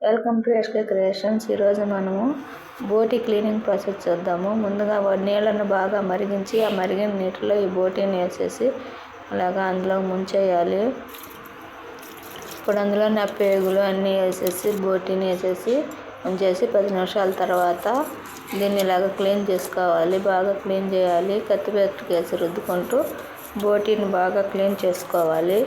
Welcome to SK creations. ఈరోజు మనము బోటి క్లీనింగ్ ప్రాసెస్ చూద్దాము. ముందుగా నీళ్ళను బాగా మరిగించి ఆ మరిగిన నీటిలో ఈ బోటీని వేసేసి అలాగా అందులో ముంచేయాలి. ఇప్పుడు అందులో పేగులు అన్నీ వేసేసి బోటీని వేసేసి ఉంచేసి 10 నిమిషాల తర్వాత దీన్ని ఇలాగ క్లీన్ చేసుకోవాలి. బాగా క్లీన్ చేయాలి. కత్తిపెట్టుకు వేసి రుద్దుకుంటూ బోటీని బాగా క్లీన్ చేసుకోవాలి.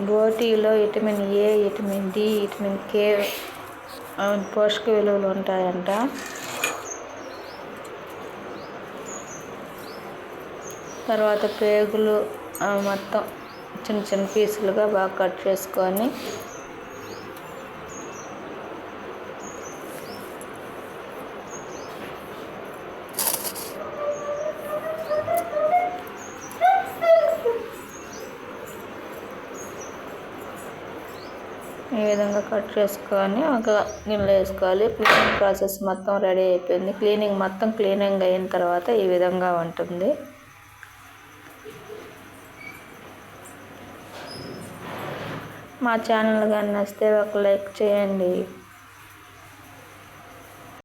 బోటీలో vitamin A, vitamin D, vitamin K పోషక విలువలు ఉంటాయంట. తర్వాత పేగులు మొత్తం చిన్న చిన్న పీసులుగా బాగా కట్ చేసుకొని ఈ విధంగా కట్ చేసుకొని ఒక గిన్నెలో వేసుకోవాలి. క్లీనింగ్ ప్రాసెస్ మొత్తం రెడీ అయిపోయింది. క్లీనింగ్ అయిన తర్వాత ఈ విధంగా ఉంటుంది. మా ఛానల్ కానీ నచ్చితే ఒక లైక్ చేయండి.